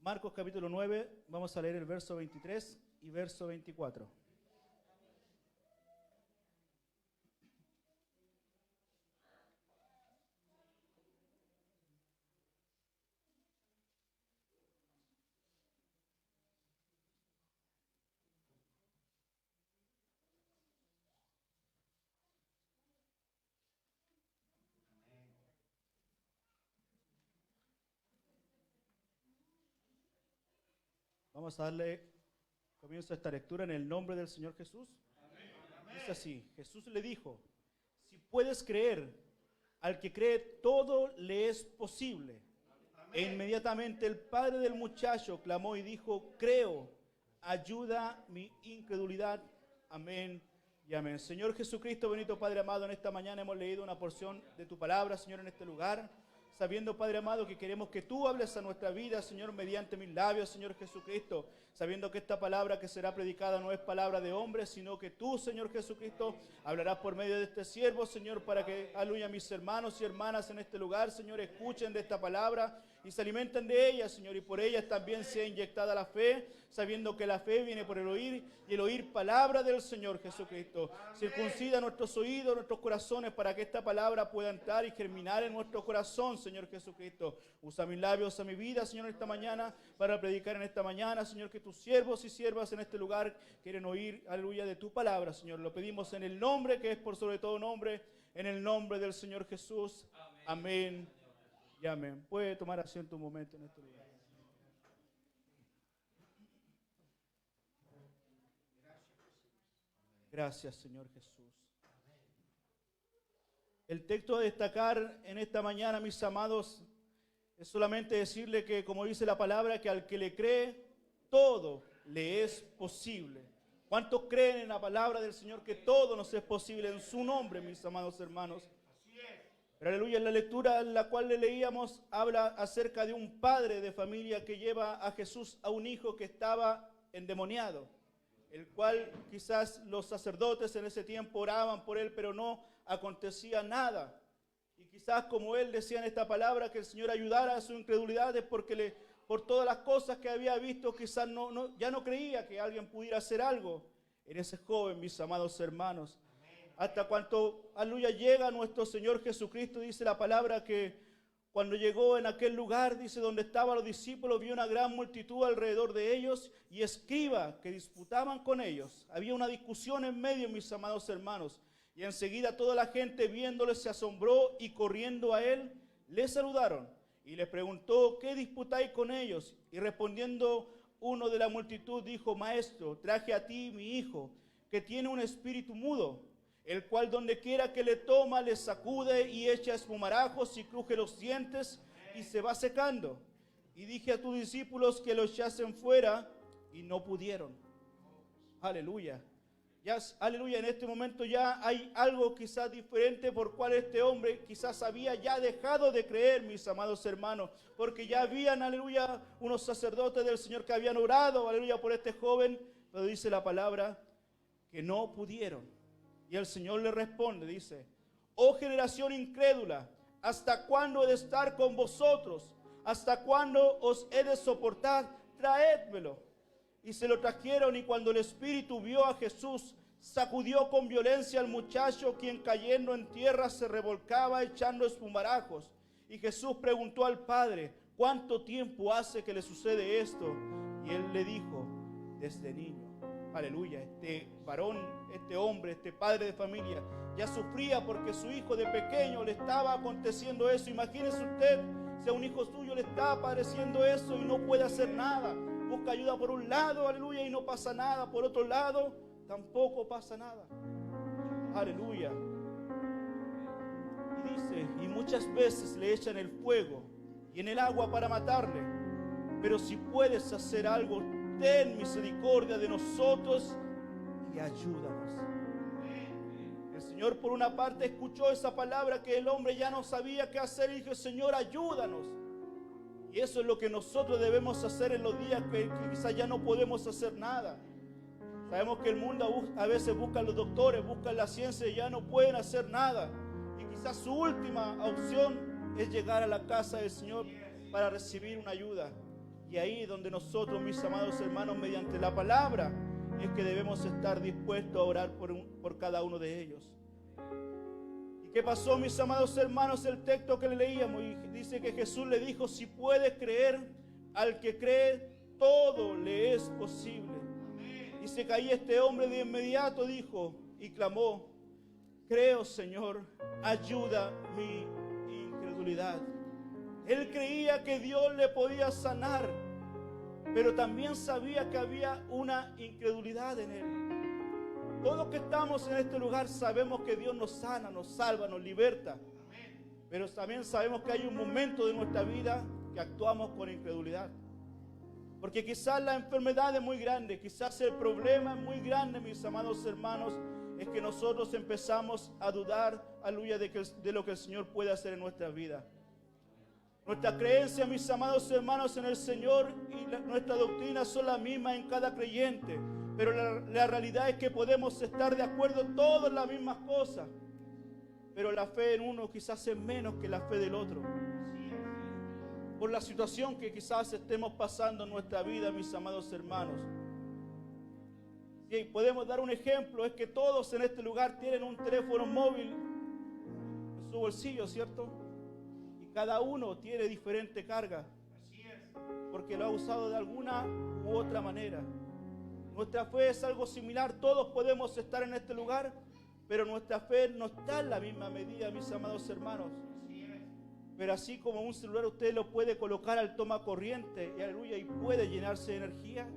Marcos capítulo 9, vamos a leer el verso 23 y verso 24. Vamos a darle comienzo a esta lectura en el nombre del Señor Jesús. Amén. Dice así: Jesús le dijo: si puedes creer, al que cree todo le es posible. Amén. E inmediatamente el padre del muchacho clamó y dijo: creo, ayuda mi incredulidad. Amén y amén. Señor Jesucristo, bendito Padre amado, en esta mañana hemos leído una porción de tu palabra, Señor, en este lugar. Sabiendo, Padre amado, que queremos que tú hables a nuestra vida, Señor, mediante mis labios, Señor Jesucristo. Sabiendo que esta palabra que será predicada no es palabra de hombre, sino que tú, Señor Jesucristo, hablarás por medio de este siervo, Señor, para que, aleluya, mis hermanos y hermanas en este lugar, Señor, escuchen de esta palabra y se alimenten de ella, Señor, y por ella también sea inyectada la fe, sabiendo que la fe viene por el oír, y el oír palabra del Señor Jesucristo. Circuncida nuestros oídos, nuestros corazones, para que esta palabra pueda entrar y germinar en nuestro corazón, Señor Jesucristo. Usa mis labios, usa mi vida, Señor, esta mañana, para predicar en esta mañana, Señor, que tus siervos y siervas en este lugar quieren oír, aleluya, de tu palabra, Señor. Lo pedimos en el nombre que es por sobre todo nombre, en el nombre del Señor Jesús. Amén. Y amén. Puede tomar asiento un momento en este lugar. Gracias, Señor Jesús. El texto a destacar en esta mañana, mis amados, es solamente decirle que, como dice la palabra, que al que le cree, todo le es posible. ¿Cuántos creen en la palabra del Señor que todo nos es posible en su nombre, mis amados hermanos? Pero aleluya, en la lectura en la cual le leíamos, habla acerca de un padre de familia que lleva a Jesús a un hijo que estaba endemoniado, el cual quizás los sacerdotes en ese tiempo oraban por él, pero no acontecía nada. Y quizás como él decía en esta palabra que el Señor ayudara a su incredulidad, es porque por todas las cosas que había visto, quizás ya no creía que alguien pudiera hacer algo en ese joven, mis amados hermanos. Hasta cuanto, aleluya, llega nuestro Señor Jesucristo, dice la palabra que cuando llegó en aquel lugar, dice, donde estaban los discípulos, vio una gran multitud alrededor de ellos y escribas que disputaban con ellos. Había una discusión en medio, mis amados hermanos. Y enseguida toda la gente viéndole se asombró y corriendo a él, le saludaron. Y le preguntó: ¿qué disputáis con ellos? Y respondiendo uno de la multitud dijo: Maestro, traje a ti mi hijo, que tiene un espíritu mudo, el cual donde quiera que le toma, le sacude y echa espumarajos y cruje los dientes y se va secando. Y dije a tus discípulos que lo echasen fuera y no pudieron. Aleluya. Ya, aleluya, en este momento ya hay algo quizás diferente por cual este hombre quizás había ya dejado de creer, mis amados hermanos, porque ya habían, aleluya, unos sacerdotes del Señor que habían orado, aleluya, por este joven, pero dice la palabra que no pudieron. Y el Señor le responde, dice: oh generación incrédula, ¿hasta cuándo he de estar con vosotros? ¿Hasta cuándo os he de soportar? Traédmelo. Y se lo trajeron, y cuando el espíritu vio a Jesús, sacudió con violencia al muchacho, quien cayendo en tierra se revolcaba echando espumarajos. Y Jesús preguntó al padre: ¿cuánto tiempo hace que le sucede esto? Y él le dijo: desde niño. Aleluya, este varón, este hombre, este padre de familia, ya sufría porque su hijo de pequeño le estaba aconteciendo eso. Imagínese usted, si a un hijo suyo le está padeciendo eso y no puede hacer nada. Busca ayuda por un lado, aleluya, y no pasa nada. Por otro lado, tampoco pasa nada. Aleluya. Y dice, y muchas veces le echan el fuego y en el agua para matarle. Pero si puedes hacer algo, ten misericordia de nosotros y ayúdanos. El Señor por una parte escuchó esa palabra que el hombre ya no sabía qué hacer y dijo: Señor, ayúdanos. Y eso es lo que nosotros debemos hacer en los días que quizás ya no podemos hacer nada. Sabemos que el mundo a veces busca a los doctores, busca la ciencia y ya no pueden hacer nada. Y quizás su última opción es llegar a la casa del Señor para recibir una ayuda. Y ahí donde nosotros, mis amados hermanos, mediante la palabra, es que debemos estar dispuestos a orar por cada uno de ellos. ¿Y qué pasó, mis amados hermanos? El texto que le leíamos y dice que Jesús le dijo: si puedes creer, al que cree, todo le es posible. Dice que ahí este hombre de inmediato dijo y clamó: creo, Señor, ayuda mi incredulidad. Él creía que Dios le podía sanar, pero también sabía que había una incredulidad en él. Todos los que estamos en este lugar sabemos que Dios nos sana, nos salva, nos liberta. Pero también sabemos que hay un momento de nuestra vida que actuamos con incredulidad. Porque quizás la enfermedad es muy grande, quizás el problema es muy grande, mis amados hermanos, es que nosotros empezamos a dudar, aleluya, de lo que el Señor puede hacer en nuestra vida. Nuestra creencia, mis amados hermanos, en el Señor y nuestra doctrina son las mismas en cada creyente. Pero la realidad es que podemos estar de acuerdo todos en las mismas cosas. Pero la fe en uno quizás es menos que la fe del otro. Por la situación que quizás estemos pasando en nuestra vida, mis amados hermanos. Y podemos dar un ejemplo, es que todos en este lugar tienen un teléfono móvil en su bolsillo, ¿cierto? Cada uno tiene diferente carga, porque lo ha usado de alguna u otra manera. Nuestra fe es algo similar, todos podemos estar en este lugar, pero nuestra fe no está en la misma medida, mis amados hermanos. Pero así como un celular usted lo puede colocar al toma corriente, y aleluya, y puede llenarse de energía,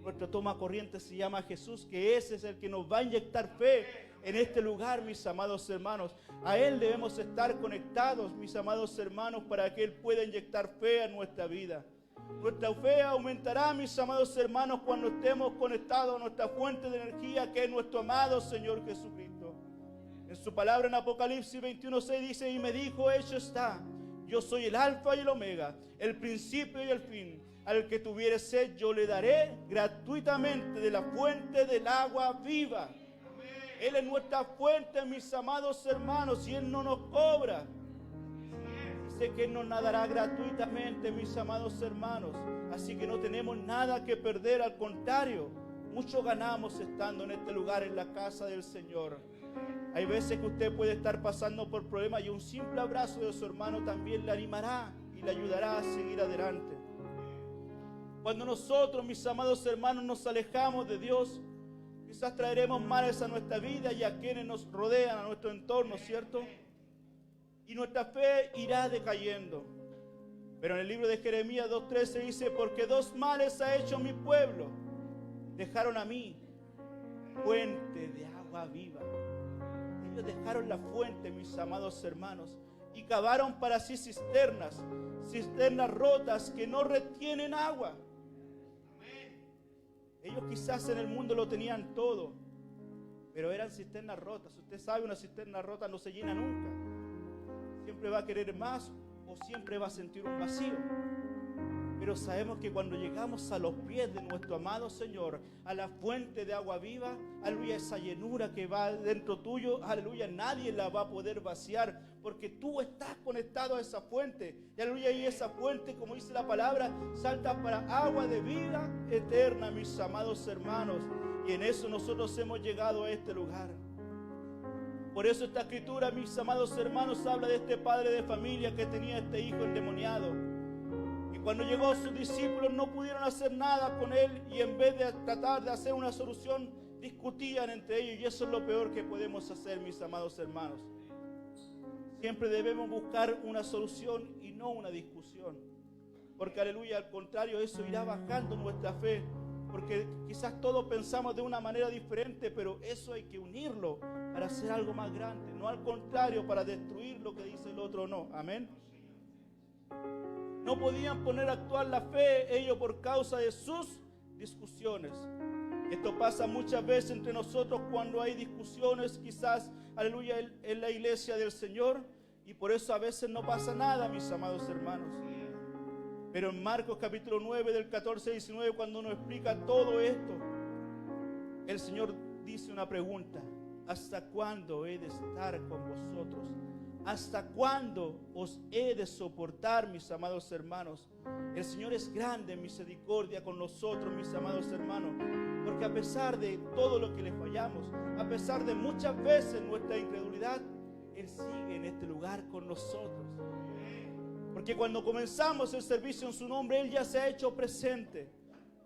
nuestro toma corriente se llama Jesús, que ese es el que nos va a inyectar fe en este lugar, mis amados hermanos. A Él debemos estar conectados, mis amados hermanos, para que Él pueda inyectar fe a nuestra vida. Nuestra fe aumentará, mis amados hermanos, cuando estemos conectados a nuestra fuente de energía, que es nuestro amado Señor Jesucristo. En su palabra en Apocalipsis 21:6 dice: y me dijo, hecho está, yo soy el alfa y el omega, el principio y el fin. Al que tuviere sed, yo le daré gratuitamente de la fuente del agua viva. Él es nuestra fuente, mis amados hermanos, y Él no nos cobra. Dice que Él nos dará gratuitamente, mis amados hermanos. Así que no tenemos nada que perder, al contrario, mucho ganamos estando en este lugar, en la casa del Señor. Hay veces que usted puede estar pasando por problemas y un simple abrazo de su hermano también le animará y le ayudará a seguir adelante. Cuando nosotros, mis amados hermanos, nos alejamos de Dios, quizás traeremos males a nuestra vida y a quienes nos rodean, a nuestro entorno, ¿cierto? Y nuestra fe irá decayendo. Pero en el libro de Jeremías 2:13 dice: porque dos males ha hecho mi pueblo. Dejaron a mí fuente de agua viva. Ellos dejaron la fuente, mis amados hermanos, y cavaron para sí cisternas rotas que no retienen agua. Ellos quizás en el mundo lo tenían todo, pero eran cisternas rotas. Usted sabe, una cisterna rota no se llena nunca. Siempre va a querer más o siempre va a sentir un vacío. Pero sabemos que cuando llegamos a los pies de nuestro amado Señor, a la fuente de agua viva, aleluya, esa llenura que va dentro tuyo, aleluya, nadie la va a poder vaciar, porque tú estás conectado a esa fuente. Y aleluya, y esa fuente, como dice la palabra, salta para agua de vida eterna, mis amados hermanos. Y en eso nosotros hemos llegado a este lugar. Por eso esta escritura, mis amados hermanos, habla de este padre de familia que tenía este hijo endemoniado. Cuando llegó, sus discípulos no pudieron hacer nada con él, y en vez de tratar de hacer una solución, discutían entre ellos, y eso es lo peor que podemos hacer, mis amados hermanos. Siempre debemos buscar una solución y no una discusión, porque aleluya, al contrario, eso irá bajando nuestra fe, porque quizás todos pensamos de una manera diferente, pero eso hay que unirlo para hacer algo más grande, no al contrario, para destruir lo que dice el otro, no. Amén. No podían poner a actuar la fe ellos por causa de sus discusiones. Esto pasa muchas veces entre nosotros cuando hay discusiones, quizás, aleluya, en la iglesia del Señor, y por eso a veces no pasa nada, mis amados hermanos. Pero en Marcos capítulo 9 del 14 al 19, cuando nos explica todo esto, el Señor dice una pregunta: ¿hasta cuándo he de estar con vosotros? ¿Hasta cuándo os he de soportar, mis amados hermanos? El Señor es grande en misericordia con nosotros, mis amados hermanos, porque a pesar de todo lo que le fallamos, a pesar de muchas veces nuestra incredulidad, Él sigue en este lugar con nosotros. Porque cuando comenzamos el servicio en su nombre, Él ya se ha hecho presente.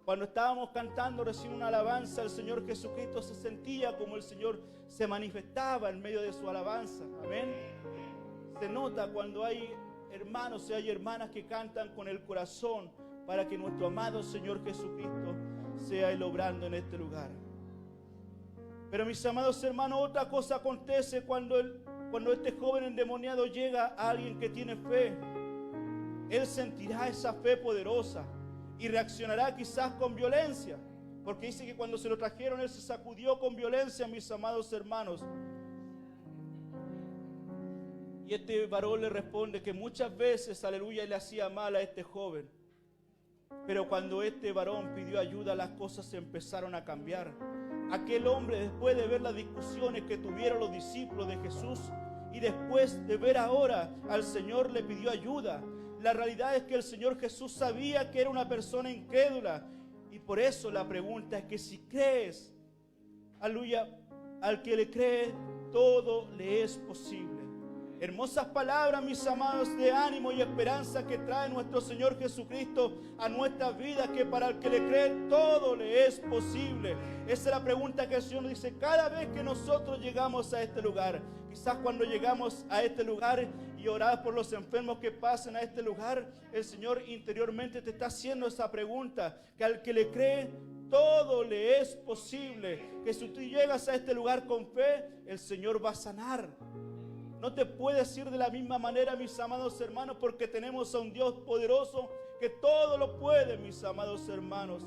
Cuando estábamos cantando recién una alabanza, el Señor Jesucristo se sentía como el Señor se manifestaba en medio de su alabanza. Amén. Se nota cuando hay hermanos y hay hermanas que cantan con el corazón para que nuestro amado Señor Jesucristo sea Él obrando en este lugar. Pero mis amados hermanos, otra cosa acontece cuando este joven endemoniado llega a alguien que tiene fe. Él sentirá esa fe poderosa y reaccionará quizás con violencia, porque dice que cuando se lo trajeron Él se sacudió con violencia, mis amados hermanos. Y este varón le responde que muchas veces, aleluya, le hacía mal a este joven. Pero cuando este varón pidió ayuda, las cosas empezaron a cambiar. Aquel hombre, después de ver las discusiones que tuvieron los discípulos de Jesús y después de ver ahora al Señor, le pidió ayuda. La realidad es que el Señor Jesús sabía que era una persona incrédula, y por eso la pregunta es que si crees, aleluya, al que le cree, todo le es posible. Hermosas palabras, mis amados, de ánimo y esperanza que trae nuestro Señor Jesucristo a nuestras vidas, que para el que le cree todo le es posible. Esa es la pregunta que el Señor dice cada vez que nosotros llegamos a este lugar. Quizás cuando llegamos a este lugar y orás por los enfermos que pasen a este lugar, el Señor interiormente te está haciendo esa pregunta, que al que le cree todo le es posible. Que si tú llegas a este lugar con fe, el Señor va a sanar. No te puedes ir de la misma manera, mis amados hermanos, porque tenemos a un Dios poderoso que todo lo puede, mis amados hermanos.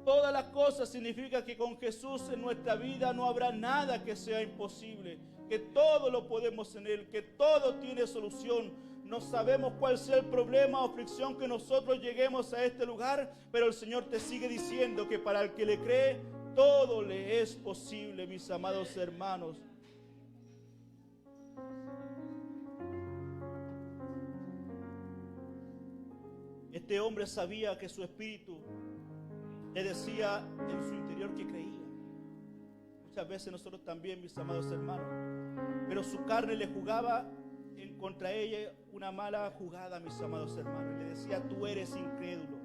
Todas las cosas significa que con Jesús en nuestra vida no habrá nada que sea imposible, que todo lo podemos en Él, que todo tiene solución. No sabemos cuál sea el problema o aflicción que nosotros lleguemos a este lugar, pero el Señor te sigue diciendo que para el que le cree, todo le es posible, mis amados hermanos. Este hombre sabía que su espíritu le decía en su interior que creía. Muchas veces nosotros también, mis amados hermanos, pero su carne le jugaba en contra ella una mala jugada, mis amados hermanos. Y le decía: tú eres incrédulo.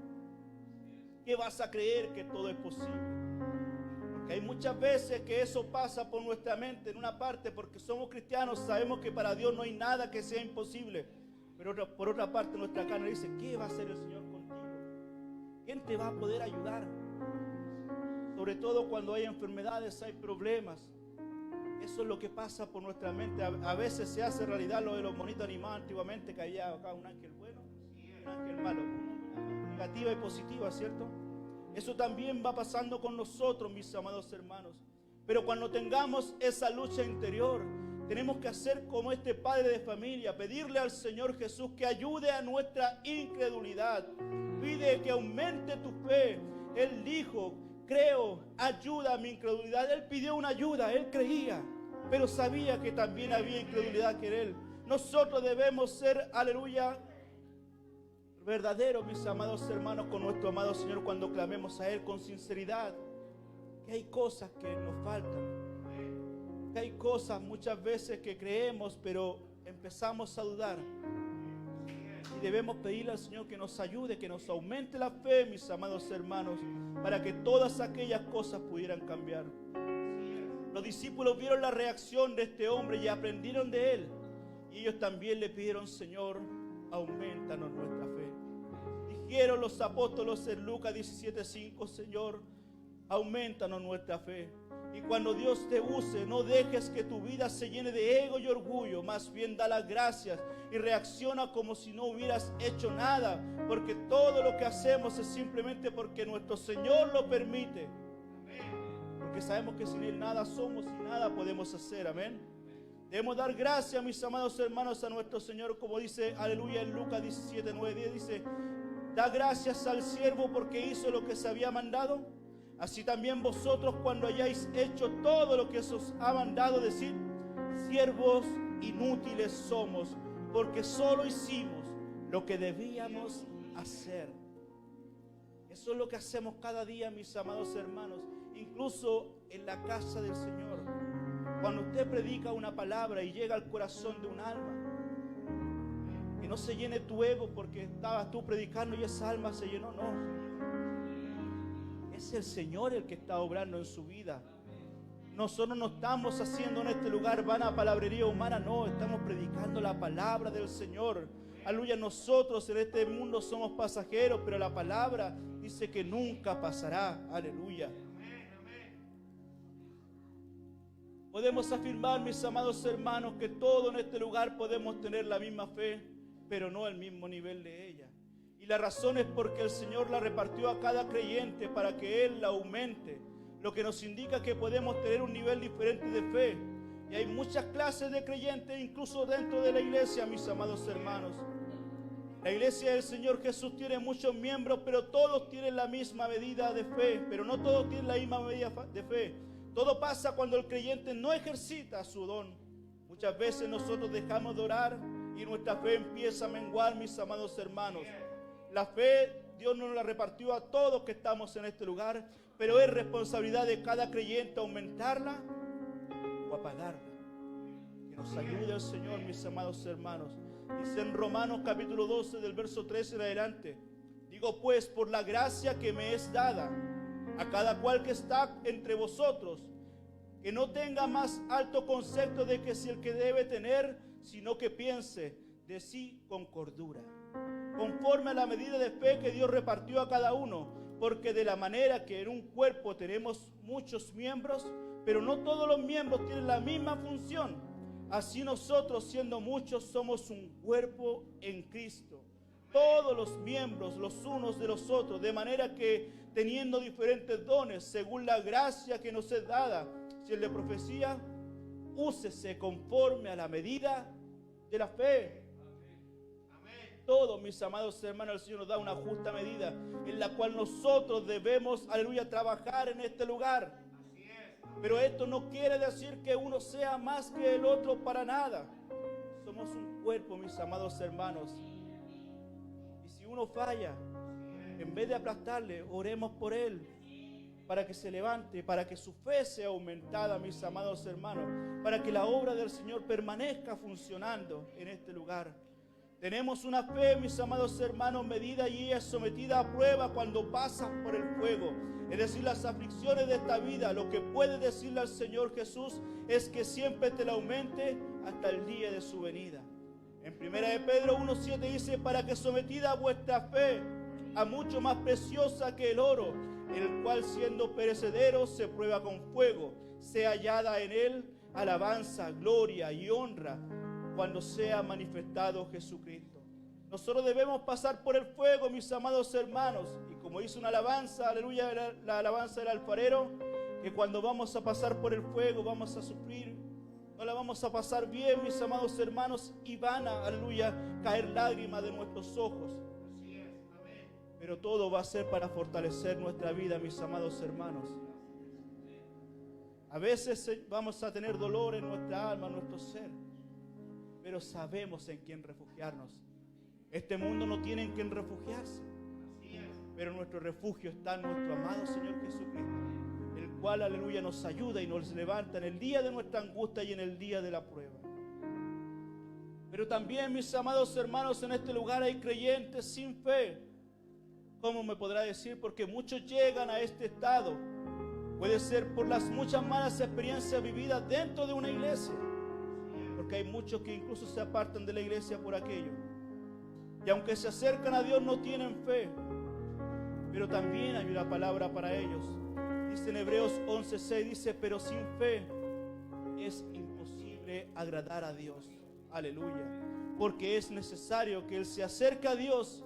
¿Qué vas a creer que todo es posible? Porque hay muchas veces que eso pasa por nuestra mente en una parte, porque somos cristianos, sabemos que para Dios no hay nada que sea imposible. Pero por otra parte nuestra carne dice: ¿qué va a hacer el Señor contigo? ¿Quién te va a poder ayudar? Sobre todo cuando hay enfermedades, hay problemas. Eso es lo que pasa por nuestra mente. A veces se hace realidad lo de los monitos animados antiguamente, que había acá un ángel bueno y un ángel malo, negativa y positiva, ¿cierto? Eso también va pasando con nosotros, mis amados hermanos. Pero cuando tengamos esa lucha interior, tenemos que hacer como este padre de familia, pedirle al Señor Jesús que ayude a nuestra incredulidad. Pide que aumente tu fe. Él dijo: creo, ayuda a mi incredulidad. Él pidió una ayuda, él creía, pero sabía que también había incredulidad que en él. Nosotros debemos ser, aleluya, verdaderos, mis amados hermanos, con nuestro amado Señor cuando clamemos a Él con sinceridad. Que hay cosas que nos faltan. Que hay cosas muchas veces que creemos, pero empezamos a dudar. Y debemos pedirle al Señor que nos ayude, que nos aumente la fe, mis amados hermanos, para que todas aquellas cosas pudieran cambiar. Los discípulos vieron la reacción de este hombre y aprendieron de él. Y ellos también le pidieron: Señor, aumentanos nuestra fe. Dijeron los apóstoles en Lucas 17:5: Señor, aumentanos nuestra fe. Y cuando Dios te use, no dejes que tu vida se llene de ego y orgullo. Más bien da las gracias y reacciona como si no hubieras hecho nada. Porque todo lo que hacemos es simplemente porque nuestro Señor lo permite. Porque sabemos que sin Él nada somos y nada podemos hacer. Amén. Debemos dar gracias, mis amados hermanos, a nuestro Señor, como dice, aleluya, en Lucas 17:9-10, dice: da gracias al siervo porque hizo lo que se había mandado. Así también vosotros, cuando hayáis hecho todo lo que se os ha mandado, decid: siervos inútiles somos, porque solo hicimos lo que debíamos hacer. Eso es lo que hacemos cada día, mis amados hermanos, incluso en la casa del Señor. Cuando usted predica una palabra y llega al corazón de un alma, que no se llene tu ego porque estabas tú predicando y esa alma se llenó, no. Es el Señor el que está obrando en su vida. Nosotros no estamos haciendo en este lugar vana palabrería humana, no, estamos predicando la palabra del Señor. Aleluya, nosotros en este mundo somos pasajeros, pero la palabra dice que nunca pasará. Aleluya. Podemos afirmar, mis amados hermanos, que todos en este lugar podemos tener la misma fe, pero no el mismo nivel de ella. Y la razón es porque el Señor la repartió a cada creyente para que Él la aumente, lo que nos indica que podemos tener un nivel diferente de fe. Y hay muchas clases de creyentes, incluso dentro de la iglesia, mis amados hermanos. La iglesia del Señor Jesús tiene muchos miembros, pero todos tienen la misma medida de fe, pero no todos tienen la misma medida de fe. Todo pasa cuando el creyente no ejercita su don. Muchas veces nosotros dejamos de orar y nuestra fe empieza a menguar, mis amados hermanos. La fe Dios nos la repartió a todos que estamos en este lugar, pero es responsabilidad de cada creyente aumentarla o apagarla. Que nos ayude el Señor, mis amados hermanos. Dice en Romanos capítulo 12 del verso 13 en adelante: digo pues, por la gracia que me es dada, a cada cual que está entre vosotros, que no tenga más alto concepto de que si el que debe tener, sino que piense de sí con cordura, conforme a la medida de fe que Dios repartió a cada uno, porque de la manera que en un cuerpo tenemos muchos miembros, pero no todos los miembros tienen la misma función, así nosotros, siendo muchos, somos un cuerpo en Cristo, todos los miembros los unos de los otros, de manera que teniendo diferentes dones, según la gracia que nos es dada, si el de profecía, úsese conforme a la medida de la fe. Todos, mis amados hermanos, el Señor nos da una justa medida en la cual nosotros debemos, aleluya, trabajar en este lugar. Pero esto no quiere decir que uno sea más que el otro, para nada. Somos un cuerpo, mis amados hermanos. Y si uno falla, en vez de aplastarle, oremos por él, para que se levante, para que su fe sea aumentada, mis amados hermanos, para que la obra del Señor permanezca funcionando en este lugar. Tenemos una fe, mis amados hermanos, medida y es sometida a prueba cuando pasas por el fuego. Es decir, las aflicciones de esta vida. Lo que puede decirle al Señor Jesús es que siempre te la aumente hasta el día de su venida. En 1 de Pedro 1:7 dice: para que sometida vuestra fe, a mucho más preciosa que el oro, el cual siendo perecedero se prueba con fuego, sea hallada en él alabanza, gloria y honra, cuando sea manifestado Jesucristo. Nosotros debemos pasar por el fuego, mis amados hermanos, y como hizo una alabanza, aleluya, la alabanza del alfarero, que cuando vamos a pasar por el fuego vamos a sufrir, no la vamos a pasar bien, mis amados hermanos, y van a, aleluya, caer lágrimas de nuestros ojos. Pero todo va a ser para fortalecer nuestra vida, mis amados hermanos. A veces vamos a tener dolor en nuestra alma, en nuestro ser, pero sabemos en quién refugiarnos. Este mundo no tiene en quién refugiarse, pero nuestro refugio está en nuestro amado Señor Jesucristo, el cual, aleluya, nos ayuda y nos levanta en el día de nuestra angustia y en el día de la prueba. Pero también, mis amados hermanos, en este lugar hay creyentes sin fe. ¿Cómo me podrá decir? Porque muchos llegan a este estado. Puede ser por las muchas malas experiencias vividas dentro de una iglesia, porque hay muchos que incluso se apartan de la iglesia por aquello. Y aunque se acercan a Dios, no tienen fe. Pero también hay una palabra para ellos. Dice en Hebreos 11:6, dice: pero sin fe es imposible agradar a Dios. Aleluya. Porque es necesario que él se acerque a Dios,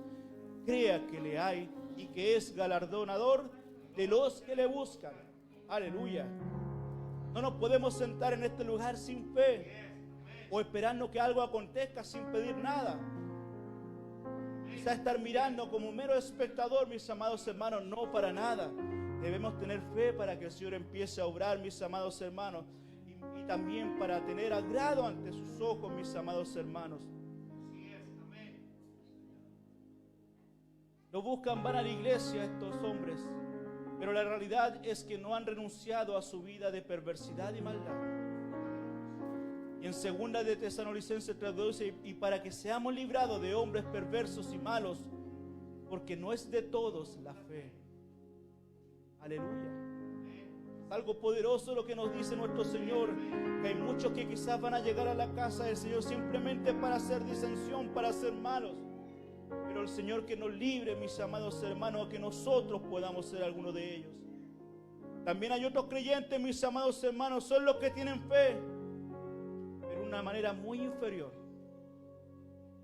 crea que le hay y que es galardonador de los que le buscan. Aleluya. No nos podemos sentar en este lugar sin fe o esperando que algo acontezca sin pedir nada. Quizá estar mirando como mero espectador, mis amados hermanos, no, para nada. Debemos tener fe para que el Señor empiece a obrar, mis amados hermanos, y también para tener agrado ante sus ojos, mis amados hermanos. No buscan, van a la iglesia estos hombres, pero la realidad es que no han renunciado a su vida de perversidad y maldad. Y en 2 de Tesalonicenses 3:12, y para que seamos librados de hombres perversos y malos, porque no es de todos la fe. Aleluya. Es algo poderoso lo que nos dice nuestro Señor, que hay muchos que quizás van a llegar a la casa del Señor simplemente para hacer disensión, para ser malos. Pero el Señor que nos libre, mis amados hermanos, a que nosotros podamos ser alguno de ellos. También hay otros creyentes, mis amados hermanos, son los que tienen fe, pero de una manera muy inferior.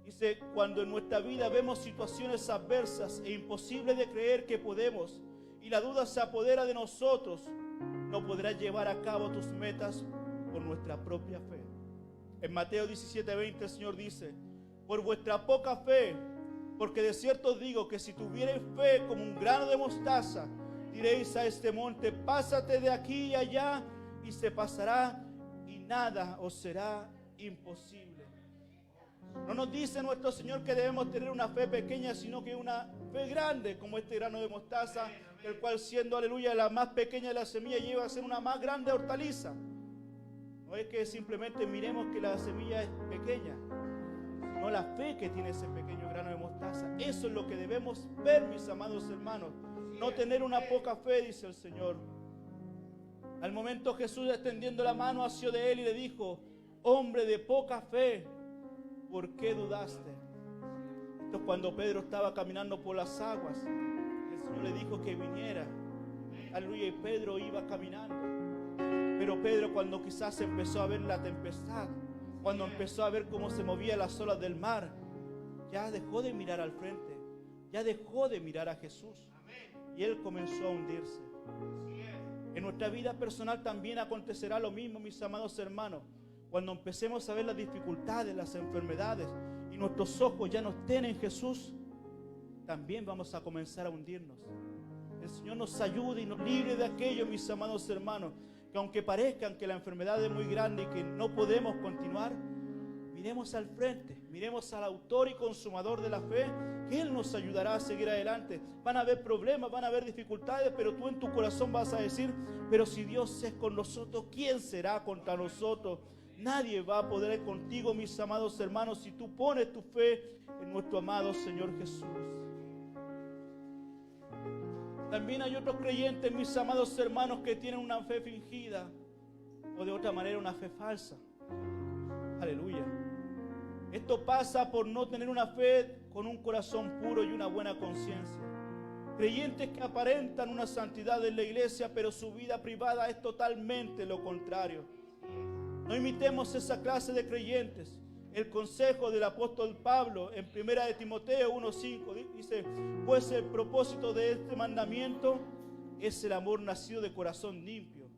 Dice, cuando en nuestra vida vemos situaciones adversas e imposibles de creer que podemos, y la duda se apodera de nosotros, no podrás llevar a cabo tus metas por nuestra propia fe. En Mateo 17:20 el Señor dice, por vuestra poca fe, porque de cierto os digo que si tuviereis fe como un grano de mostaza, diréis a este monte, pásate de aquí y allá, y se pasará, y nada os será imposible. No nos dice nuestro Señor que debemos tener una fe pequeña, sino que una fe grande, como este grano de mostaza, el cual siendo, aleluya, la más pequeña de la semilla, lleva a ser una más grande hortaliza. No es que simplemente miremos que la semilla es pequeña, sino la fe que tiene ese pequeño grano de mostaza. Eso es lo que debemos ver, mis amados hermanos. No tener una poca fe, dice el Señor. Al momento Jesús, extendiendo la mano, asió de él y le dijo, hombre de poca fe, ¿por qué dudaste? Esto es cuando Pedro estaba caminando por las aguas. El Señor le dijo que viniera. Aleluya, y Pedro iba caminando. Pero Pedro, cuando quizás empezó a ver la tempestad, cuando empezó a ver cómo se movían las olas del mar, ya dejó de mirar al frente, ya dejó de mirar a Jesús, y él comenzó a hundirse. En nuestra vida personal también acontecerá lo mismo, mis amados hermanos. Cuando empecemos a ver las dificultades, las enfermedades, y nuestros ojos ya no estén en Jesús, también vamos a comenzar a hundirnos. El Señor nos ayude y nos libre de aquello, mis amados hermanos, que aunque parezcan que la enfermedad es muy grande y que no podemos continuar, miremos al frente, miremos al autor y consumador de la fe, que Él nos ayudará a seguir adelante. Van a haber problemas, van a haber dificultades, pero tú en tu corazón vas a decir, pero si Dios es con nosotros, ¿quién será contra nosotros? Nadie va a poder contigo, mis amados hermanos, si tú pones tu fe en nuestro amado Señor Jesús. También hay otros creyentes, mis amados hermanos, que tienen una fe fingida o de otra manera una fe falsa. Aleluya. Esto pasa por no tener una fe con un corazón puro y una buena conciencia. Creyentes que aparentan una santidad en la iglesia, pero su vida privada es totalmente lo contrario. No imitemos esa clase de creyentes. El consejo del apóstol Pablo en 1 de Timoteo 1:5 dice, pues el propósito de este mandamiento es el amor nacido de corazón limpio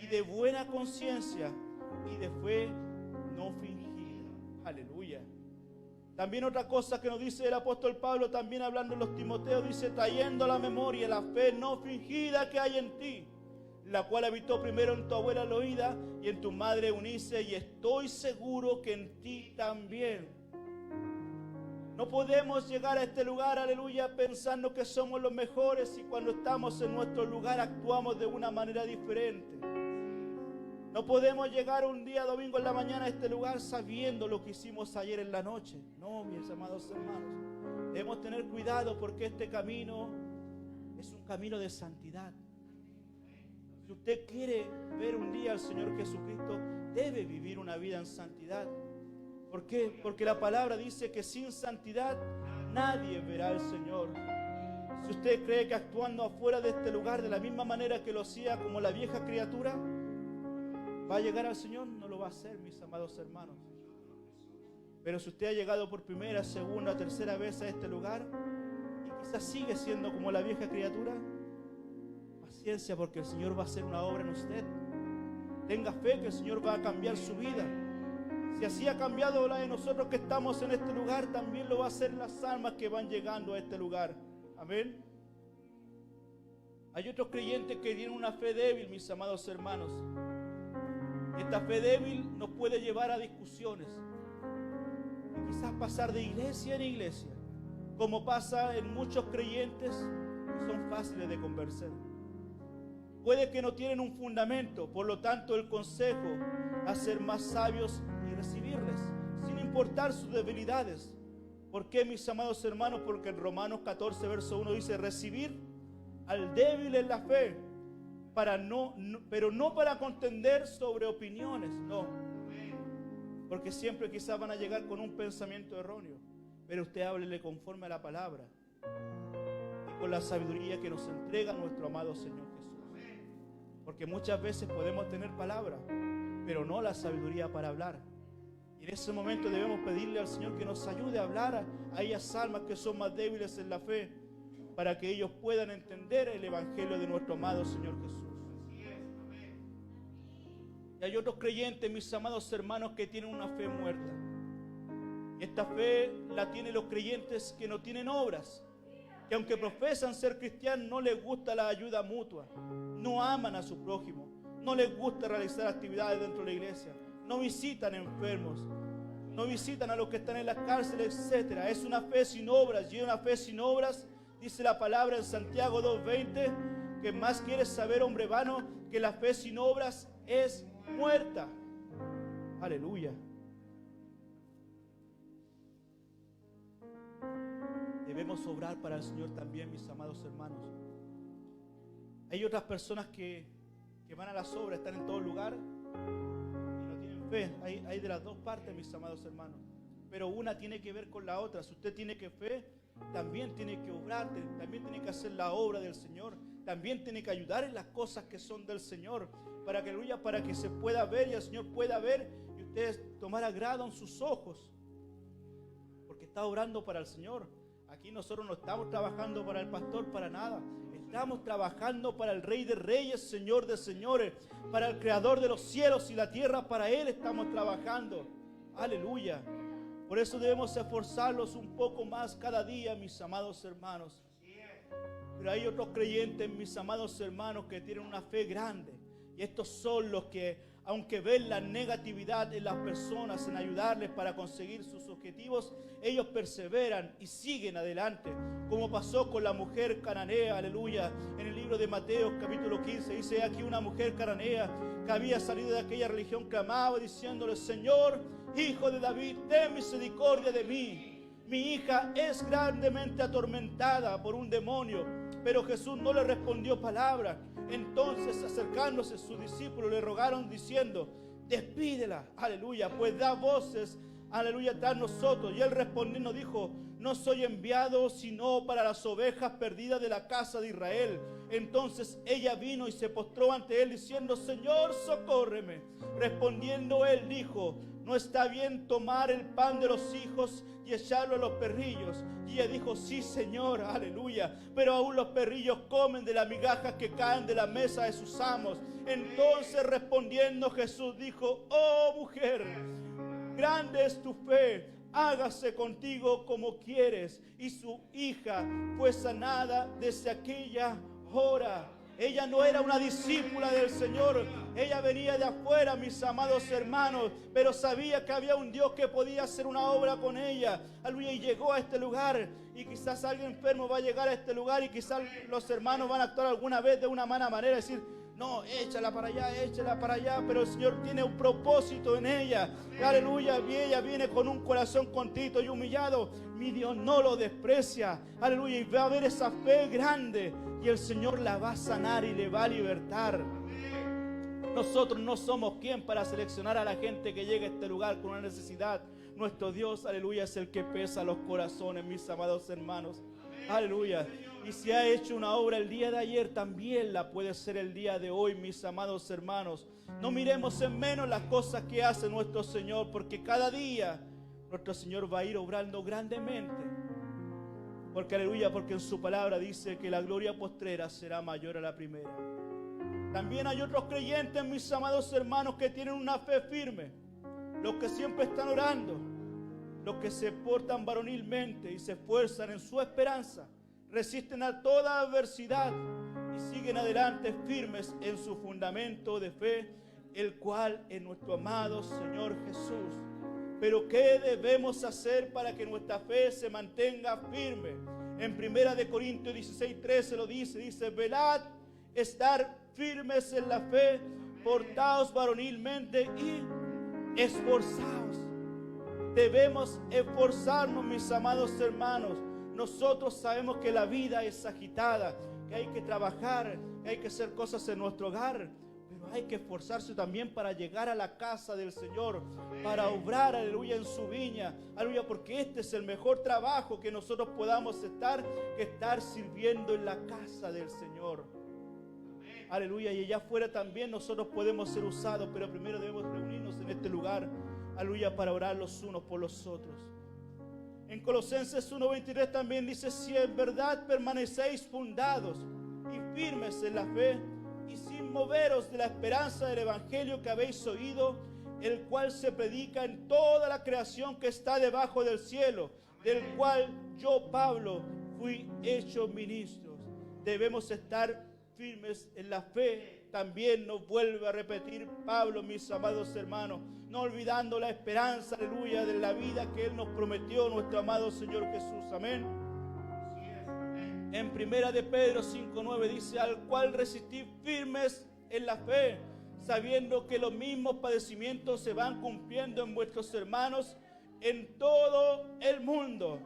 y de buena conciencia y de fe no fingida. Aleluya. También otra cosa que nos dice el apóstol Pablo, también hablando en los Timoteos, dice, trayendo a la memoria la fe no fingida que hay en ti, la cual habitó primero en tu abuela Loida y en tu madre Eunice, y estoy seguro que en ti también. No podemos llegar a este lugar, aleluya, pensando que somos los mejores, y cuando estamos en nuestro lugar actuamos de una manera diferente. No podemos llegar un día domingo en la mañana a este lugar sabiendo lo que hicimos ayer en la noche. No, mis amados hermanos, debemos tener cuidado porque este camino es un camino de santidad. Si usted quiere ver un día al Señor Jesucristo, debe vivir una vida en santidad. ¿Por qué? Porque la palabra dice que sin santidad nadie verá al Señor. Si usted cree que actuando afuera de este lugar de la misma manera que lo hacía como la vieja criatura, va a llegar al Señor, no lo va a hacer, mis amados hermanos. Pero si usted ha llegado por primera, segunda, tercera vez a este lugar y quizás sigue siendo como la vieja criatura, paciencia, porque el Señor va a hacer una obra en usted. Tenga fe que el Señor va a cambiar su vida. Si así ha cambiado la de nosotros que estamos en este lugar, también lo va a hacer en las almas que van llegando a este lugar. Amén. Hay otros creyentes que tienen una fe débil, mis amados hermanos. Esta fe débil nos puede llevar a discusiones y quizás pasar de iglesia en iglesia, como pasa en muchos creyentes, son fáciles de convencer. Puede que no tienen un fundamento, por lo tanto el consejo a ser más sabios y recibirles, sin importar sus debilidades. ¿Por qué, mis amados hermanos? Porque en Romanos 14, verso 1 dice, recibir al débil en la fe, pero no para contender sobre opiniones, no. Porque siempre quizás van a llegar con un pensamiento erróneo, pero usted háblele conforme a la palabra y con la sabiduría que nos entrega nuestro amado Señor Jesús. Porque muchas veces podemos tener palabra, pero no la sabiduría para hablar. Y en ese momento debemos pedirle al Señor que nos ayude a hablar a ellas almas que son más débiles en la fe, para que ellos puedan entender el evangelio de nuestro amado Señor Jesús. Y hay otros creyentes, mis amados hermanos, que tienen una fe muerta. Y esta fe la tienen los creyentes que no tienen obras, que aunque profesan ser cristianos, no les gusta la ayuda mutua, no aman a su prójimo, no les gusta realizar actividades dentro de la iglesia, no visitan enfermos, no visitan a los que están en las cárceles, etc. Es una fe sin obras, y una fe sin obras, dice la palabra en Santiago 2:20, que más quieres saber, hombre vano, que la fe sin obras es muerta. Aleluya. Debemos obrar para el Señor también, mis amados hermanos. Hay otras personas que van a las obras, están en todo lugar y no tienen fe. Hay de las dos partes, mis amados hermanos, pero una tiene que ver con la otra. Si usted tiene que fe, también tiene que obrar, también tiene que hacer la obra del Señor, también tiene que ayudar en las cosas que son del Señor, para que se pueda ver y el Señor pueda ver y usted tomar agrado en sus ojos, porque está obrando para el Señor. Aquí nosotros no estamos trabajando para el pastor, para nada. Estamos trabajando para el Rey de Reyes, Señor de Señores, para el Creador de los cielos y la tierra. Para Él estamos trabajando. Aleluya. Por eso debemos esforzarlos un poco más cada día, mis amados hermanos. Pero hay otros creyentes, mis amados hermanos, que tienen una fe grande. Y estos son los que, aunque ven la negatividad en las personas, en ayudarles para conseguir sus objetivos, ellos perseveran y siguen adelante, como pasó con la mujer cananea, aleluya. En el libro de Mateo capítulo 15 dice, aquí una mujer cananea que había salido de aquella religión clamaba diciéndole, Señor, Hijo de David, ten misericordia de mí. Mi hija es grandemente atormentada por un demonio. Pero Jesús no le respondió palabra. Entonces, acercándose sus discípulos, le rogaron diciendo, despídela, aleluya, pues da voces, aleluya, tras nosotros. Y él respondiendo dijo, no soy enviado sino para las ovejas perdidas de la casa de Israel. Entonces ella vino y se postró ante él diciendo, Señor, socórreme. Respondiendo él dijo, no está bien tomar el pan de los hijos y echarlo a los perrillos. Y ella dijo, sí, Señor, aleluya, pero aún los perrillos comen de las migajas que caen de la mesa de sus amos. Entonces respondiendo Jesús dijo, oh mujer, grande es tu fe, hágase contigo como quieres. Y su hija fue sanada desde aquella hora. Ella no era una discípula del Señor, ella venía de afuera, mis amados hermanos, pero sabía que había un Dios que podía hacer una obra con ella. Aleluya, y llegó a este lugar, y quizás alguien enfermo va a llegar a este lugar, y quizás los hermanos van a actuar alguna vez de una mala manera, decir, no, échala para allá, pero el Señor tiene un propósito en ella. Aleluya, y ella viene con un corazón contrito y humillado. Mi Dios no lo desprecia. Aleluya, y va a haber esa fe grande y el Señor la va a sanar y le va a libertar. Nosotros no somos quien para seleccionar a la gente que llega a este lugar con una necesidad. Nuestro Dios, aleluya, es el que pesa los corazones, mis amados hermanos. Aleluya. Y si ha hecho una obra el día de ayer, también la puede hacer el día de hoy, mis amados hermanos. No miremos en menos las cosas que hace nuestro Señor, porque cada día nuestro Señor va a ir obrando grandemente. Porque, aleluya, porque en su palabra dice que la gloria postrera será mayor a la primera. También hay otros creyentes, mis amados hermanos, que tienen una fe firme. Los que siempre están orando, los que se portan varonilmente y se esfuerzan en su esperanza, resisten a toda adversidad y siguen adelante firmes en su fundamento de fe, el cual es nuestro amado Señor Jesús. Pero ¿qué debemos hacer para que nuestra fe se mantenga firme? En 1 Corintios 16:13 lo dice, velad, estar firmes en la fe, portaos varonilmente y esforzaos. Debemos esforzarnos, mis amados hermanos. Nosotros sabemos que la vida es agitada, que hay que trabajar, que hay que hacer cosas en nuestro hogar, pero hay que esforzarse también para llegar a la casa del Señor, para obrar, aleluya, en su viña, aleluya, porque este es el mejor trabajo que nosotros podamos estar sirviendo en la casa del Señor. Aleluya, y allá afuera también nosotros podemos ser usados, pero primero debemos reunirnos en este lugar, aleluya, para orar los unos por los otros. En Colosenses 1:23 también dice, si en verdad permanecéis fundados y firmes en la fe y sin moveros de la esperanza del evangelio que habéis oído, el cual se predica en toda la creación que está debajo del cielo, del cual yo, Pablo, fui hecho ministro. Debemos estar firmes en la fe. También nos vuelve a repetir Pablo, mis amados hermanos, no olvidando la esperanza, aleluya, de la vida que Él nos prometió, nuestro amado Señor Jesús. Amén. En 1 de Pedro 5:9 dice, al cual resistid firmes en la fe, sabiendo que los mismos padecimientos se van cumpliendo en vuestros hermanos en todo el mundo.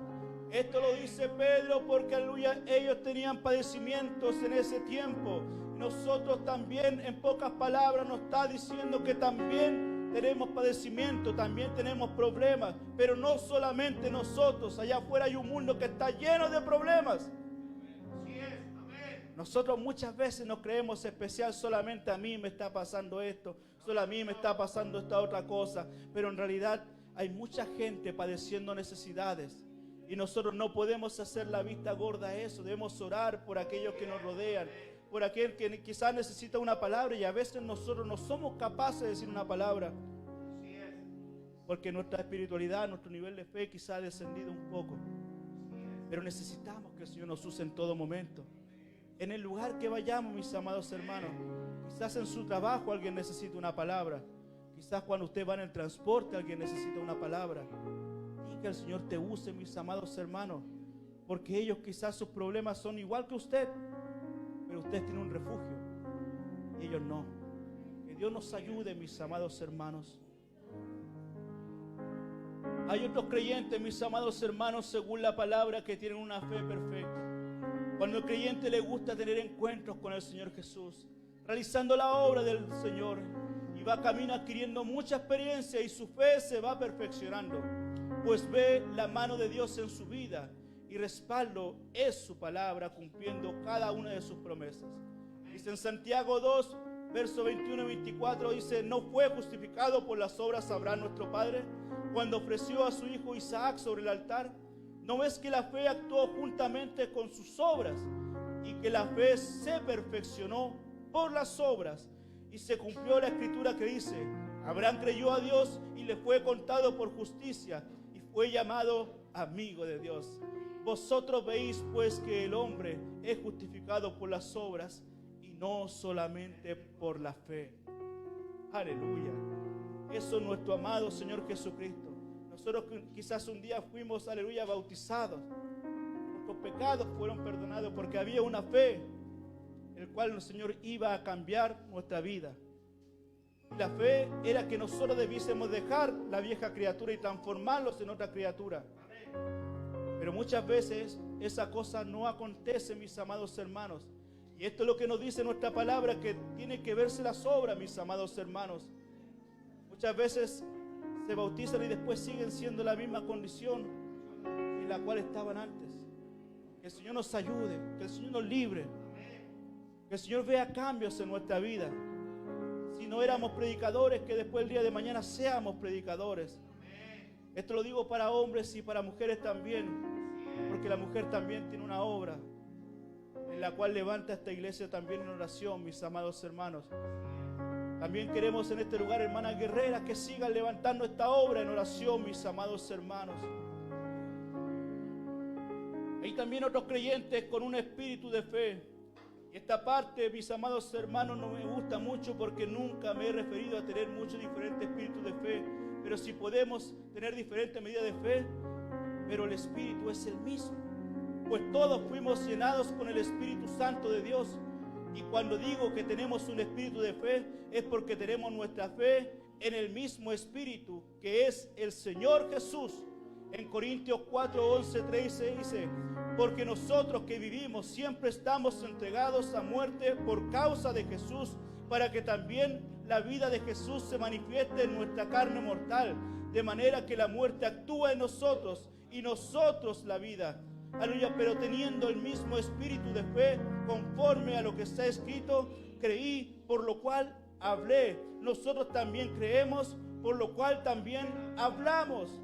Esto lo dice Pedro porque, aleluya, ellos tenían padecimientos en ese tiempo. Nosotros también, en pocas palabras, nos está diciendo que también tenemos padecimiento, también tenemos problemas, pero no solamente nosotros. Allá afuera hay un mundo que está lleno de problemas. Nosotros muchas veces nos creemos especial, solamente a mí me está pasando esto, solo a mí me está pasando esta otra cosa, pero en realidad hay mucha gente padeciendo necesidades y nosotros no podemos hacer la vista gorda a eso. Debemos orar por aquellos que nos rodean, por aquel que quizás necesita una palabra y a veces nosotros no somos capaces de decir una palabra porque nuestra espiritualidad, nuestro nivel de fe quizás ha descendido un poco, pero necesitamos que el Señor nos use en todo momento. En el lugar que vayamos, mis amados hermanos, quizás en su trabajo alguien necesita una palabra, quizás cuando usted va en el transporte alguien necesita una palabra. Y que el Señor te use, mis amados hermanos, porque ellos quizás sus problemas son igual que usted, pero usted tiene un refugio y ellos no. Que Dios nos ayude, mis amados hermanos. Hay otros creyentes, mis amados hermanos, según la palabra, que tienen una fe perfecta. Cuando al creyente le gusta tener encuentros con el Señor Jesús, realizando la obra del Señor, y va camino adquiriendo mucha experiencia y su fe se va perfeccionando, pues ve la mano de Dios en su vida y respaldo es su palabra, cumpliendo cada una de sus promesas. Dice en Santiago 2, versos 21 y 24, dice, ¿no fue justificado por las obras Abraham nuestro padre cuando ofreció a su hijo Isaac sobre el altar? ¿No ves que la fe actuó juntamente con sus obras y que la fe se perfeccionó por las obras? Y se cumplió la escritura que dice, Abraham creyó a Dios y le fue contado por justicia y fue llamado amigo de Dios. Vosotros veis pues que el hombre es justificado por las obras y no solamente por la fe. Aleluya. Eso es nuestro amado Señor Jesucristo. Nosotros quizás un día fuimos, aleluya, bautizados. Nuestros pecados fueron perdonados porque había una fe, el cual el Señor iba a cambiar nuestra vida. La fe era que nosotros debiésemos dejar la vieja criatura y transformarlos en otra criatura. Pero muchas veces esa cosa no acontece, mis amados hermanos. Y esto es lo que nos dice nuestra palabra, que tiene que verse las obras, mis amados hermanos. Muchas veces se bautizan y después siguen siendo la misma condición en la cual estaban antes. Que el Señor nos ayude, que el Señor nos libre, que el Señor vea cambios en nuestra vida. Si no éramos predicadores, que después el día de mañana seamos predicadores. Esto lo digo para hombres y para mujeres también, porque la mujer también tiene una obra en la cual levanta esta iglesia también en oración, mis amados hermanos. También queremos en este lugar, hermanas guerreras, que sigan levantando esta obra en oración, mis amados hermanos. Hay también otros creyentes con un espíritu de fe. Y esta parte, mis amados hermanos, no me gusta mucho porque nunca me he referido a tener muchos diferentes espíritus de fe. pero si podemos tener diferentes medidas de fe, pero el Espíritu es el mismo. Pues todos fuimos llenados con el Espíritu Santo de Dios. Y cuando digo que tenemos un espíritu de fe, es porque tenemos nuestra fe en el mismo Espíritu, que es el Señor Jesús. En Corintios 4, 11, 13 dice: porque nosotros que vivimos siempre estamos entregados a muerte por causa de Jesús, para que también la vida de Jesús se manifieste en nuestra carne mortal, de manera que la muerte actúa en nosotros y nosotros la vida. Aleluya, pero teniendo el mismo espíritu de fe, conforme a lo que está escrito, creí, por lo cual hablé. Nosotros también creemos, por lo cual también hablamos.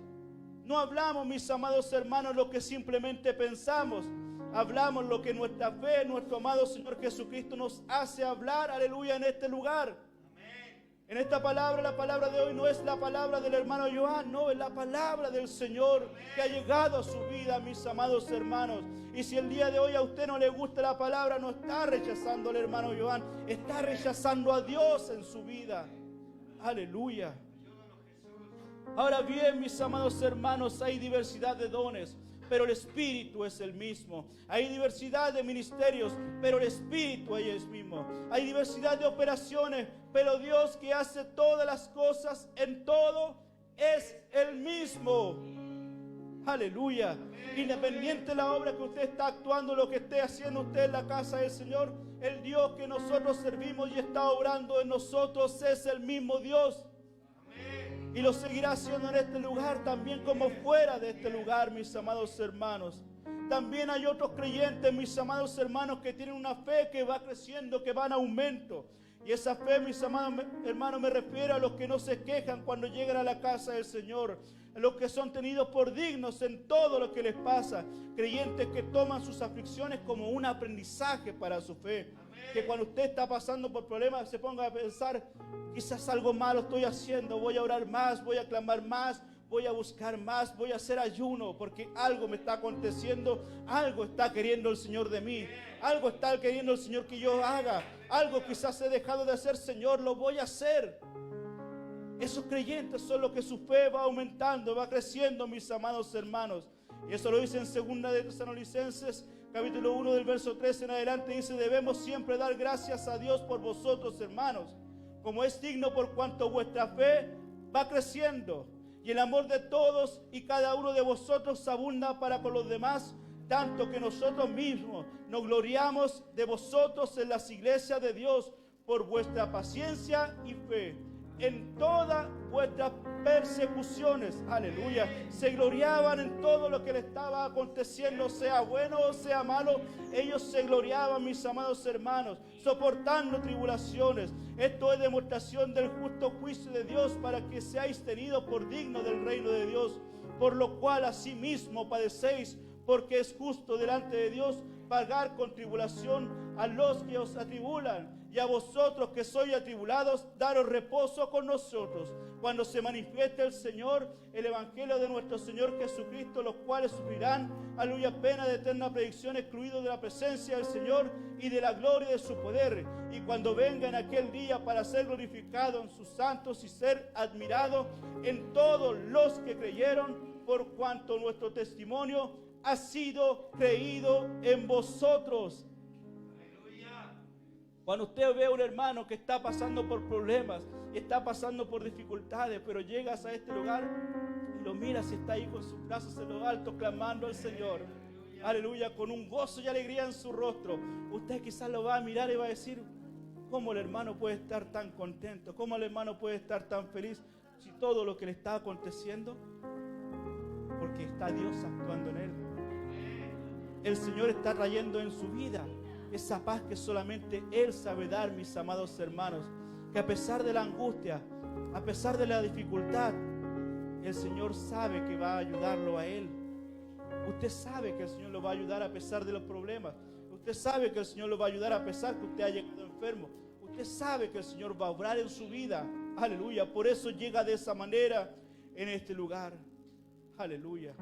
No hablamos, mis amados hermanos, lo que simplemente pensamos. Hablamos lo que nuestra fe, nuestro amado Señor Jesucristo nos hace hablar, aleluya, en este lugar. En esta palabra, la palabra de hoy no es la palabra del hermano Joan, no, es la palabra del Señor que ha llegado a su vida, mis amados hermanos. Y si el día de hoy a usted no le gusta la palabra, no está rechazando al hermano Joan, está rechazando a Dios en su vida. Aleluya. Ahora bien, mis amados hermanos, hay diversidad de dones, pero el Espíritu es el mismo. Hay diversidad de ministerios, pero el Espíritu es el mismo. Hay diversidad de operaciones, pero Dios, que hace todas las cosas en todo, es el mismo. Aleluya. Independiente de la obra que usted está actuando, lo que esté haciendo usted en la casa del Señor, el Dios que nosotros servimos y está obrando en nosotros es el mismo Dios. Y lo seguirá haciendo en este lugar, también como fuera de este lugar, mis amados hermanos. También hay otros creyentes, mis amados hermanos, que tienen una fe que va creciendo, que va en aumento. Y esa fe, mis amados hermanos, me refiero a los que no se quejan cuando llegan a la casa del Señor, a los que son tenidos por dignos en todo lo que les pasa. Creyentes que toman sus aflicciones como un aprendizaje para su fe. Que cuando usted está pasando por problemas se ponga a pensar: quizás algo malo estoy haciendo, voy a orar más, voy a clamar más, voy a buscar más, voy a hacer ayuno, porque algo me está aconteciendo, algo está queriendo el Señor de mí, algo está queriendo el Señor que yo haga, algo quizás he dejado de hacer, Señor, lo voy a hacer. Esos creyentes son los que su fe va aumentando, va creciendo, mis amados hermanos. Y eso lo dice en 2 de Tesalonicenses, capítulo 1 del verso 13 en adelante, dice: debemos siempre dar gracias a Dios por vosotros, hermanos, como es digno, por cuanto vuestra fe va creciendo, y el amor de todos y cada uno de vosotros abunda para con los demás, tanto que nosotros mismos nos gloriamos de vosotros en las iglesias de Dios por vuestra paciencia y fe en todas vuestras persecuciones. Aleluya. Se gloriaban en todo lo que le estaba aconteciendo, sea bueno o sea malo. Ellos se gloriaban, mis amados hermanos, soportando tribulaciones. Esto es demostración del justo juicio de Dios, para que seáis tenidos por dignos del reino de Dios, por lo cual asimismo padecéis, porque es justo delante de Dios pagar con tribulación a los que os atribulan. Y a vosotros que sois atribulados, daros reposo con nosotros, cuando se manifieste el Señor, el Evangelio de nuestro Señor Jesucristo, los cuales sufrirán, aleluya, pena de eterna predicción, excluidos de la presencia del Señor y de la gloria de su poder. Y cuando venga en aquel día para ser glorificado en sus santos y ser admirado en todos los que creyeron, por cuanto nuestro testimonio ha sido creído en vosotros. Cuando usted ve a un hermano que está pasando por problemas, está pasando por dificultades, pero llegas a este lugar y lo miras y está ahí con sus brazos en lo alto clamando al Señor, aleluya, con un gozo y alegría en su rostro, usted quizás lo va a mirar y va a decir: ¿cómo el hermano puede estar tan contento? ¿Cómo el hermano puede estar tan feliz si todo lo que le está aconteciendo? Porque está Dios actuando en él. El Señor está trayendo en su vida esa paz que solamente Él sabe dar, mis amados hermanos. Que a pesar de la angustia, a pesar de la dificultad, el Señor sabe que va a ayudarlo a Él. Usted sabe que el Señor lo va a ayudar a pesar de los problemas. Usted sabe que el Señor lo va a ayudar a pesar que usted haya llegado enfermo. Usted sabe que el Señor va a obrar en su vida. Aleluya. Por eso llega de esa manera en este lugar. Aleluya.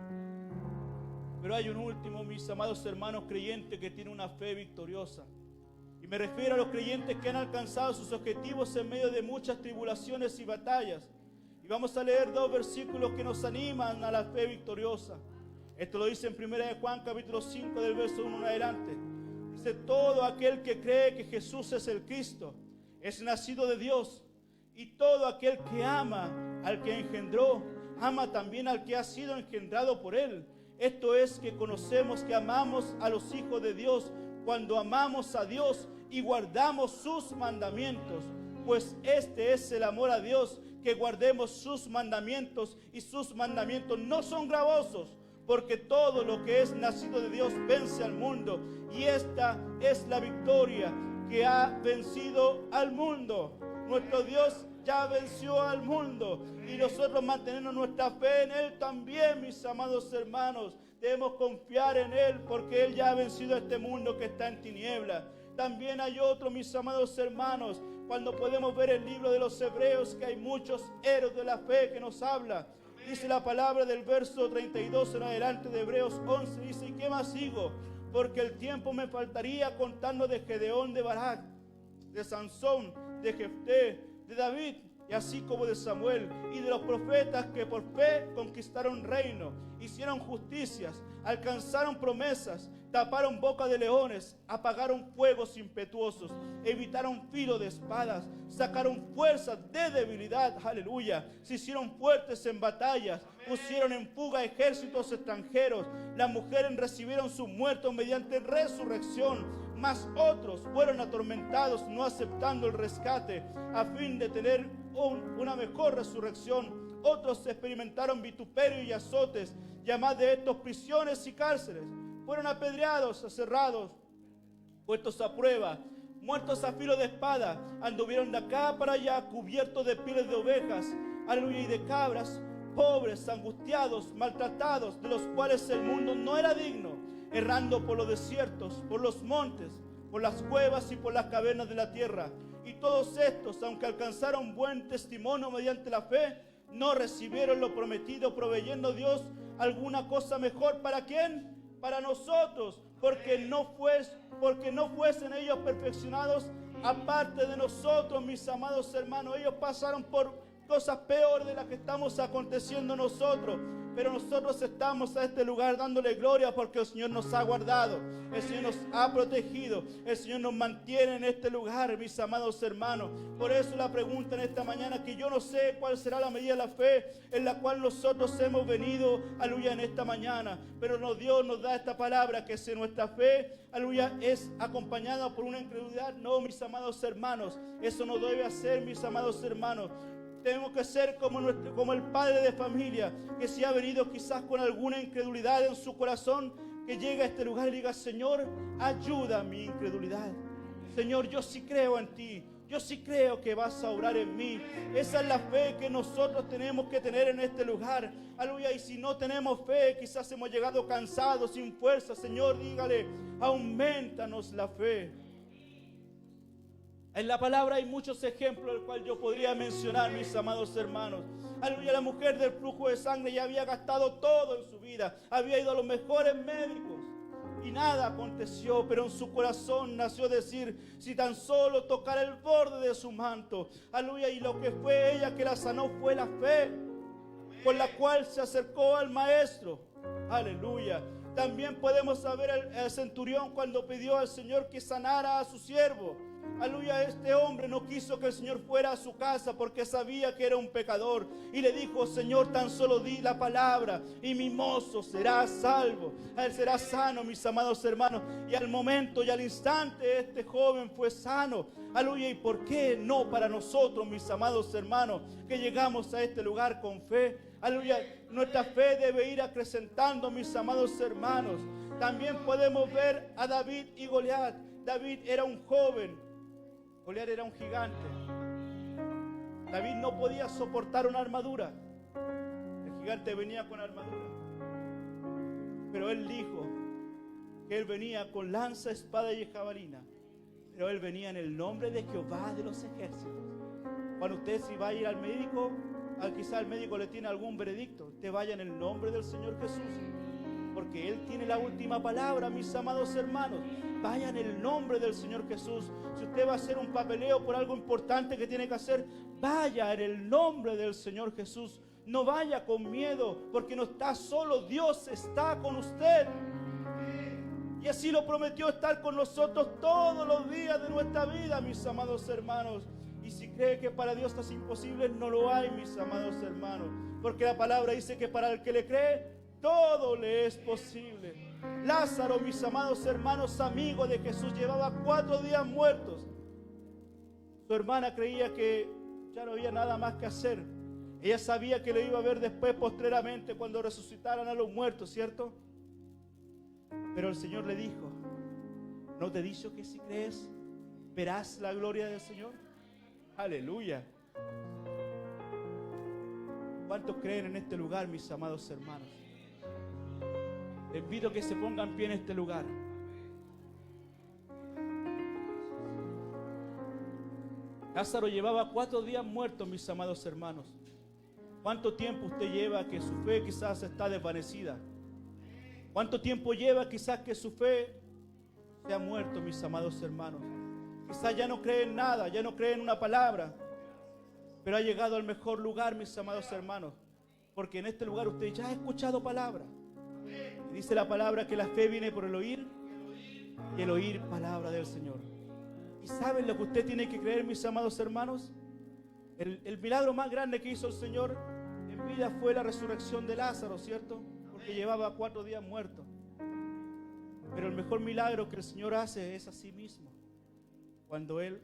Pero hay un último, mis amados hermanos, creyente que tiene una fe victoriosa. Y me refiero a los creyentes que han alcanzado sus objetivos en medio de muchas tribulaciones y batallas. Y vamos a leer dos versículos que nos animan a la fe victoriosa. Esto lo dice en 1 de Juan capítulo 5 del verso 1 en adelante. Dice: todo aquel que cree que Jesús es el Cristo es nacido de Dios, y todo aquel que ama al que engendró, ama también al que ha sido engendrado por él. Esto es que conocemos que amamos a los hijos de Dios cuando amamos a Dios y guardamos sus mandamientos. Pues este es el amor a Dios, que guardemos sus mandamientos, y sus mandamientos no son gravosos, porque todo lo que es nacido de Dios vence al mundo, y esta es la victoria que ha vencido al mundo. Nuestro Dios ya venció al mundo, y nosotros mantenemos nuestra fe en Él también, mis amados hermanos. Debemos confiar en Él, porque Él ya ha vencido a este mundo que está en tinieblas. También hay otro, mis amados hermanos, cuando podemos ver el libro de los Hebreos, que hay muchos héroes de la fe que nos habla. Dice la palabra del verso 32 en adelante de Hebreos 11, dice: ¿y qué más digo? Porque el tiempo me faltaría contando de Gedeón, de Barak, de Sansón, de Jefté, de David, y así como de Samuel y de los profetas que por fe conquistaron reino, hicieron justicias, alcanzaron promesas, taparon boca de leones, apagaron fuegos impetuosos, evitaron filo de espadas, sacaron fuerzas de debilidad, aleluya, se hicieron fuertes en batallas, pusieron en fuga ejércitos extranjeros. Las mujeres recibieron sus muertos mediante resurrección, mas otros fueron atormentados, no aceptando el rescate, a fin de tener una mejor resurrección. Otros experimentaron vituperio y azotes, llamadas de estos prisiones y cárceles. Fueron apedreados, aserrados, puestos a prueba, muertos a filo de espada. Anduvieron de acá para allá, cubiertos de pieles de ovejas, aleluya, y de cabras, pobres, angustiados, maltratados, de los cuales el mundo no era digno, errando por los desiertos, por los montes, por las cuevas y por las cavernas de la tierra. Y todos estos, aunque alcanzaron buen testimonio mediante la fe, no recibieron lo prometido, proveyendo Dios alguna cosa mejor. ¿Para quién? Para nosotros, porque no fuesen ellos perfeccionados aparte de nosotros, mis amados hermanos. Ellos pasaron por cosas peores de las que estamos aconteciendo nosotros, pero nosotros estamos a este lugar dándole gloria porque el Señor nos ha guardado, el Señor nos ha protegido, el Señor nos mantiene en este lugar, mis amados hermanos. Por eso la pregunta en esta mañana, que yo no sé cuál será la medida de la fe en la cual nosotros hemos venido, aleluya, en esta mañana, pero Dios nos da esta palabra, que si nuestra fe, aleluya, es acompañada por una incredulidad, no, mis amados hermanos, eso no debe hacer, mis amados hermanos. Tenemos que ser como el padre de familia, que si ha venido quizás con alguna incredulidad en su corazón, que llegue a este lugar y diga: Señor, ayuda mi incredulidad. Señor, yo sí creo en ti. Yo sí creo que vas a obrar en mí. Esa es la fe que nosotros tenemos que tener en este lugar. Aleluya. Y si no tenemos fe, quizás hemos llegado cansados, sin fuerza. Señor, dígale: aumentanos la fe. En la palabra hay muchos ejemplos, del cual yo podría mencionar, mis amados hermanos. Aleluya, la mujer del flujo de sangre ya había gastado todo en su vida, había ido a los mejores médicos y nada aconteció, pero en su corazón nació decir: si tan solo tocara el borde de su manto, aleluya. Y lo que fue ella que la sanó fue la fe con la cual se acercó al maestro, aleluya. También podemos saber el centurión cuando pidió al Señor que sanara a su siervo. Aleluya, este hombre no quiso que el Señor fuera a su casa porque sabía que era un pecador. Y le dijo: Señor, tan solo di la palabra y mi mozo será salvo. Él será sano, mis amados hermanos. Y al momento y al instante este joven fue sano. Aleluya, ¿y por qué no para nosotros, mis amados hermanos, que llegamos a este lugar con fe? Aleluya, nuestra fe debe ir acrecentando, mis amados hermanos. También podemos ver a David y Goliat. David era un joven, Goliat era un gigante. David no podía soportar una armadura. El gigante venía con armadura. Pero él dijo que él venía con lanza, espada y jabalina. Pero él venía en el nombre de Jehová de los ejércitos. Cuando usted si va a ir al médico, quizá el médico le tiene algún veredicto, usted vaya en el nombre del Señor Jesús. ¿Por porque Él tiene la última palabra, mis amados hermanos. Vaya en el nombre del Señor Jesús. Si usted va a hacer un papeleo por algo importante que tiene que hacer, vaya en el nombre del Señor Jesús. No vaya con miedo, porque no está solo, Dios está con usted. Y así lo prometió, estar con nosotros todos los días de nuestra vida, mis amados hermanos. Y si cree que para Dios es imposible, no lo hay, mis amados hermanos. Porque la palabra dice que para el que le cree, todo le es posible. Lázaro, mis amados hermanos, amigo de Jesús, llevaba 4 días muertos. Su hermana creía que ya no había nada más que hacer. Ella sabía que lo iba a ver después, postreramente, cuando resucitaran a los muertos, ¿cierto? Pero el Señor le dijo: ¿no te he dicho que si crees, verás la gloria del Señor? Aleluya. ¿Cuántos creen en este lugar, mis amados hermanos? Les invito a que se pongan en pie en este lugar. Lázaro llevaba 4 días muerto, mis amados hermanos. ¿Cuánto tiempo usted lleva que su fe quizás está desvanecida? ¿Cuánto tiempo lleva quizás que su fe se ha muerto, mis amados hermanos? Quizás ya no cree en nada, ya no cree en una palabra, pero ha llegado al mejor lugar, mis amados hermanos, porque en este lugar usted ya ha escuchado palabra. Y dice la palabra que la fe viene por el oír, y el oír palabra del Señor. ¿Y saben lo que usted tiene que creer, mis amados hermanos? El milagro más grande que hizo el Señor en vida fue la resurrección de Lázaro, ¿cierto? Porque llevaba 4 días muerto. Pero el mejor milagro que el Señor hace es a sí mismo, cuando Él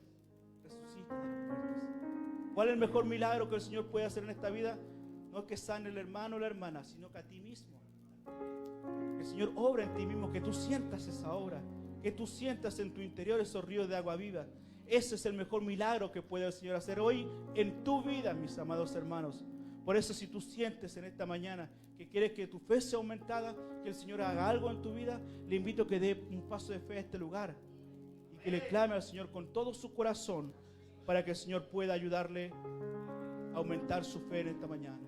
resucita de los muertos. ¿Cuál es el mejor milagro que el Señor puede hacer en esta vida? No es que sane el hermano o la hermana, sino que a ti mismo. Que el Señor obra en ti mismo, que tú sientas esa obra, que tú sientas en tu interior esos ríos de agua viva. Ese es el mejor milagro que puede el Señor hacer hoy en tu vida, mis amados hermanos. Por eso, si tú sientes en esta mañana que quieres que tu fe sea aumentada, que el Señor haga algo en tu vida, le invito a que dé un paso de fe a este lugar y que le clame al Señor con todo su corazón, para que el Señor pueda ayudarle a aumentar su fe en esta mañana.